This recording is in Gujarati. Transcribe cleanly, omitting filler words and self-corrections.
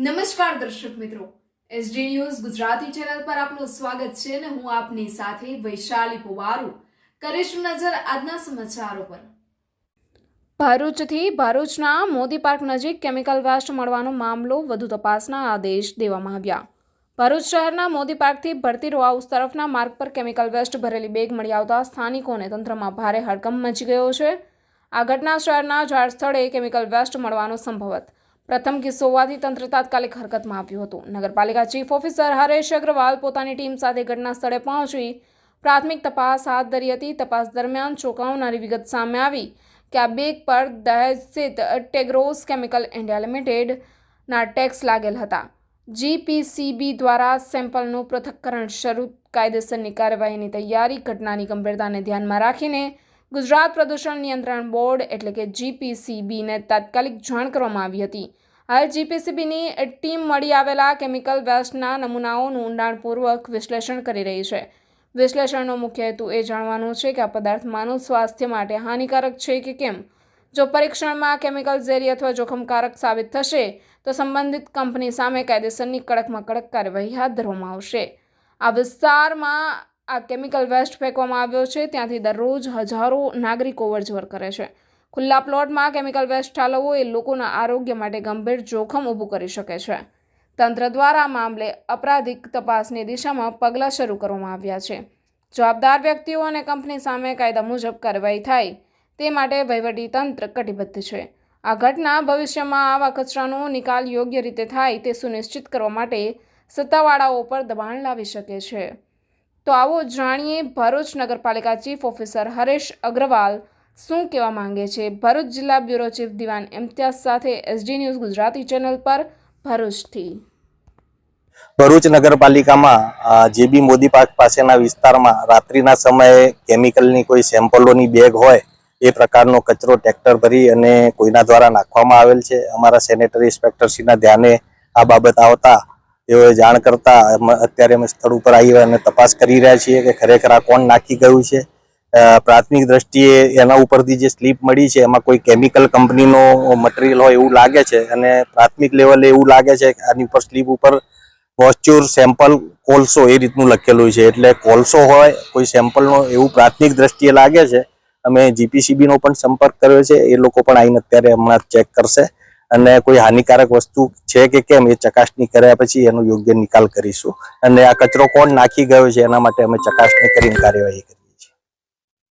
નમસ્કાર દર્શક મિત્રો, એસડી ન્યૂઝ ગુજરાતી ચેનલ પર આપનું સ્વાગત છે અને હું આપની સાથે વૈશાલી પુવારુ કરીશું નજર આજના સમાચારો પર। ભરૂચથી ભરૂચના મોદી પાર્ક નજીક કેમિકલ વેસ્ટ મળવાનો મામલો વધુ તપાસના આદેશ દેવામાં આવ્યા। ભરૂચ શહેરના મોદી પાર્કથી ભરતી રો હાઉસ તરફના માર્ગ પર કેમિકલ વેસ્ટ ભરેલી બેગ મળી આવતા સ્થાનિકોને તંત્રમાં ભારે હડકંપ મચી ગયો છે। આ ઘટના શહેરના જાહેર સ્થળે કેમિકલ વેસ્ટ મળવાનો સંભવત પ્રથમ કિસ્સો હોવાથી તંત્ર તાત્કાલિક હરકતમાં આવ્યું હતું। નગરપાલિકા ચીફ ઓફિસર હરેશ અગ્રવાલ પોતાની ટીમ સાથે ઘટના સ્થળે પહોંચી પ્રાથમિક તપાસ હાથ ધરી હતી। તપાસ દરમિયાન ચોંકાવનારી વિગત સામે આવી કે આ બેગ પર દહેજ સ્થિત ટેગ્રોસ કેમિકલ ઇન્ડિયા લિમિટેડના ટેક્સ લાગેલ હતા। જીપીસીબી દ્વારા સેમ્પલનું પૃથ્થકરણ શરૂ કાયદેસરની કાર્યવાહીની તૈયારી। ઘટનાની ગંભીરતાને ધ્યાનમાં રાખીને ગુજરાત પ્રદૂષણ નિયંત્રણ બોર્ડ એટલે કે જીપીસીબીને તાત્કાલિક જાણ કરવામાં આવી હતી। હાલ જીપીસીબીની ટીમ મળી આવેલા કેમિકલ વેસ્ટના નમૂનાઓનું ઊંડાણપૂર્વક વિશ્લેષણ કરી રહી છે। વિશ્લેષણનો મુખ્ય હેતુ એ જાણવાનો છે કે આ પદાર્થ માનવ સ્વાસ્થ્ય માટે હાનિકારક છે કે કેમ। જો પરીક્ષણમાં કેમિકલ ઝેરી અથવા જોખમકારક સાબિત થશે તો સંબંધિત કંપની સામે કાયદેસરની કડકમાં કડક કાર્યવાહી હાથ ધરવામાં આવશે। આ વિસ્તારમાં આ કેમિકલ વેસ્ટ ફેંકવામાં આવ્યો છે, ત્યાંથી દરરોજ હજારો નાગરિકો અવરજવર કરે છે। ખુલ્લા પ્લોટમાં કેમિકલ વેસ્ટ ઠાલવવો એ લોકોના આરોગ્ય માટે ગંભીર જોખમ ઊભું કરી શકે છે। તંત્ર દ્વારા આ મામલે અપરાધિક તપાસની દિશામાં પગલાં શરૂ કરવામાં આવ્યા છે। જવાબદાર વ્યક્તિઓ અને કંપની સામે કાયદા મુજબ કાર્યવાહી થાય તે માટે વહીવટી તંત્ર કટિબદ્ધ છે। આ ઘટના ભવિષ્યમાં આવા કચરાનો નિકાલ યોગ્ય રીતે થાય તે સુનિશ્ચિત કરવા માટે સત્તાવાળાઓ પર દબાણ લાવી શકે છે। તો આવો જાણીએ ભરૂચ નગરપાલિકા ચીફ ઓફિસર હરેશ અગ્રવાલ શું કહેવા માંગે છે। ભરૂચ જિલ્લા બ્યુરો ચીફ દિવાન ઇમ્તિયાઝ સાથે એસડી ન્યૂઝ ગુજરાતી ચેનલ પર ભરૂચથી। ભરૂચ નગરપાલિકામાં જેબી મોદી પાર્ક પાસેના વિસ્તારમાં રાત્રિના સમયે કેમિકલની કોઈ સેમ્પલોની બેગ હોય એ પ્રકારનો કચરો ટ્રેક્ટર ભરી અને કોઈના દ્વારા નાખવામાં આવેલ છે। અમારા સેનેટરી ઇન્સ્પેક્ટરશ્રીના ધ્યાને આ બાબત આવતા તેઓએ જાણ કરતા અત્યારે અમે સ્થળ ઉપર આવી અને તપાસ કરી રહ્યા છીએ કે ખરેખર આ કોણ નાખી ગયું છે। પ્રાથમિક દ્રષ્ટિએ એના ઉપરથી જે સ્લીપ મળી છે એમાં કોઈ કેમિકલ કંપનીનો મટીરિયલ હોય એવું લાગે છે અને પ્રાથમિક લેવલે એવું લાગે છે કે આની ઉપર સ્લીપ ઉપર મોઇસ્ચર સેમ્પલ કોલસો એ રીતનું લખેલું છે, એટલે કોલસો હોય કોઈ સેમ્પલનો એવું પ્રાથમિક દ્રષ્ટિએ લાગે છે। અમે જીપીસીબીનો પણ સંપર્ક કર્યો છે, એ લોકો પણ આવીને અત્યારે હમણાં ચેક કરશે અને કોઈ હાનિકારક વસ્તુ છે કે કેમ એ ચકાસણી કર્યા પછી એનો યોગ્ય નિકાલ કરીશું અને આ કચરો કોણ નાખી ગયો છે એના માટે અમે ચકાસણી કરીને કાર્યવાહી કરી।